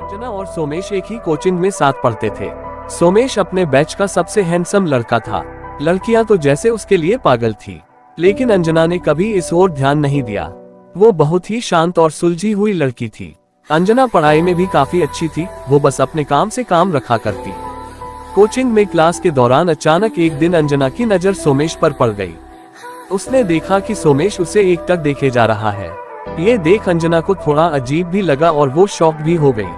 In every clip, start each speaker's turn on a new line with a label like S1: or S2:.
S1: अंजना और सोमेश एक ही कोचिंग में साथ पढ़ते थे। सोमेश अपने बैच का सबसे हैंडसम लड़का था। लड़कियां तो जैसे उसके लिए पागल थी, लेकिन अंजना ने कभी इस ओर ध्यान नहीं दिया। वो बहुत ही शांत और सुलझी हुई लड़की थी। अंजना पढ़ाई में भी काफी अच्छी थी, वो बस अपने काम से काम रखा करती। कोचिंग में क्लास के दौरान अचानक एक दिन अंजना की नजर सोमेश पर पड़ गई। उसने देखा कि सोमेश उसे एकटक देखे जा रहा है। ये देख अंजना को थोड़ा अजीब भी लगा और वो शॉक भी हो गई।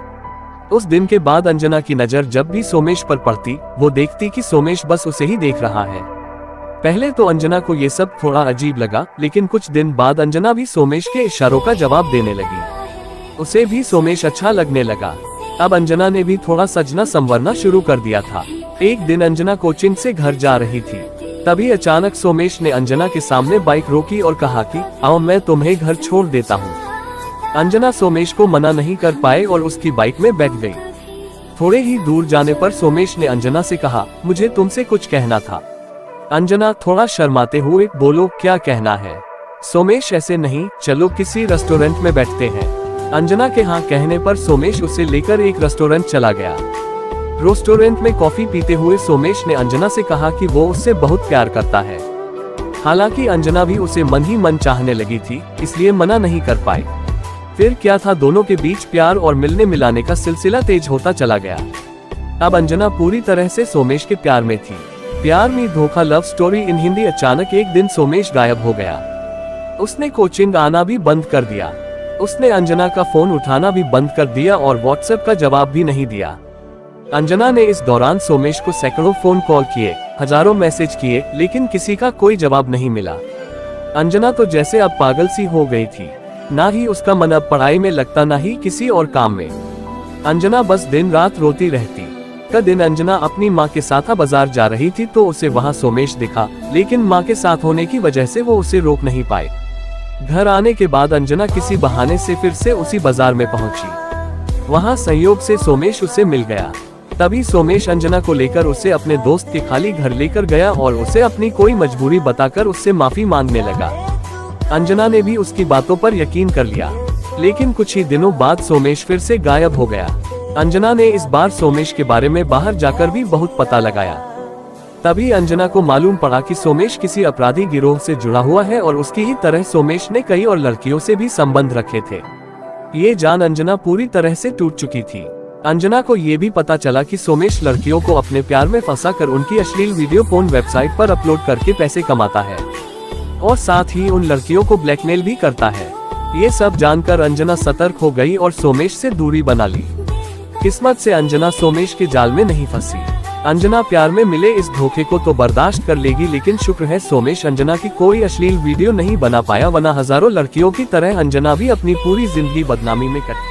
S1: उस दिन के बाद अंजना की नजर जब भी सोमेश पर पड़ती, वो देखती कि सोमेश बस उसे ही देख रहा है। पहले तो अंजना को ये सब थोड़ा अजीब लगा, लेकिन कुछ दिन बाद अंजना भी सोमेश के इशारों का जवाब देने लगी। उसे भी सोमेश अच्छा लगने लगा। अब अंजना ने भी थोड़ा सजना संवरना शुरू कर दिया था। एक दिन अंजना कोचिंग से घर जा रही थी, तभी अचानक सोमेश ने अंजना के सामने बाइक रोकी और कहा कि आओ मैं तुम्हें घर छोड़ देता हूँ। अंजना सोमेश को मना नहीं कर पाए और उसकी बाइक में बैठ गई। थोड़े ही दूर जाने पर सोमेश ने अंजना से कहा, मुझे तुमसे कुछ कहना था। अंजना थोड़ा शर्माते हुए, बोलो क्या कहना है। सोमेश, ऐसे नहीं, चलो किसी रेस्टोरेंट में बैठते हैं। अंजना के हाँ कहने पर सोमेश उसे लेकर एक रेस्टोरेंट चला गया। रेस्टोरेंट में कॉफी पीते हुए सोमेश ने अंजना से कहा कि वो उससे बहुत प्यार करता है। हालांकि अंजना भी उसे मन ही मन चाहने लगी थी, इसलिए मना नहीं कर पाई। फिर क्या था, दोनों के बीच प्यार और मिलने मिलाने का सिलसिला तेज होता चला गया। अब अंजना पूरी तरह से सोमेश के प्यार में थी। प्यार में धोखा, लव स्टोरी इन हिंदी। अचानक एक दिन सोमेश गायब हो गया। उसने कोचिंग आना भी बंद कर दिया। उसने अंजना का फोन उठाना भी बंद कर दिया और व्हाट्सएप का जवाब भी नहीं दिया। अंजना ने इस दौरान सोमेश को सैकड़ों फोन कॉल किए, हजारों मैसेज किए, लेकिन किसी का कोई जवाब नहीं मिला। अंजना तो जैसे अब पागल सी हो गई थी। ना ही उसका मन अब पढ़ाई में लगता, ना ही किसी और काम में। अंजना बस दिन रात रोती रहती। का दिन अंजना अपनी माँ के साथ बाजार जा रही थी तो उसे वहाँ सोमेश दिखा, लेकिन माँ के साथ होने की वजह से वो उसे रोक नहीं पाए। घर आने के बाद अंजना किसी बहाने से फिर से उसी बाजार में पहुंची। वहाँ संयोग से सोमेश उसे मिल गया। तभी सोमेश अंजना को लेकर उसे अपने दोस्त के खाली घर लेकर गया और उसे अपनी कोई मजबूरी बताकर उससे माफी मांगने लगा। अंजना ने भी उसकी बातों पर यकीन कर लिया, लेकिन कुछ ही दिनों बाद सोमेश फिर से गायब हो गया। अंजना ने इस बार सोमेश के बारे में बाहर जाकर भी बहुत पता लगाया। तभी अंजना को मालूम पड़ा कि सोमेश किसी अपराधी गिरोह से जुड़ा हुआ है और उसकी ही तरह सोमेश ने कई और लड़कियों से भी संबंध रखे थे। ये जान अंजना पूरी तरह से टूट चुकी थी। अंजना को ये भी पता चला कि सोमेश लड़कियों को अपने प्यार में फंसाकर उनकी अश्लील वीडियो पोर्न वेबसाइट पर अपलोड करके पैसे कमाता है और साथ ही उन लड़कियों को ब्लैकमेल भी करता है। ये सब जानकर अंजना सतर्क हो गई और सोमेश से दूरी बना ली। किस्मत से अंजना सोमेश के जाल में नहीं फंसी। अंजना प्यार में मिले इस धोखे को तो बर्दाश्त कर लेगी, लेकिन शुक्र है सोमेश अंजना की कोई अश्लील वीडियो नहीं बना पाया, वरना हजारों लड़कियों की तरह अंजना भी अपनी पूरी जिंदगी बदनामी में कट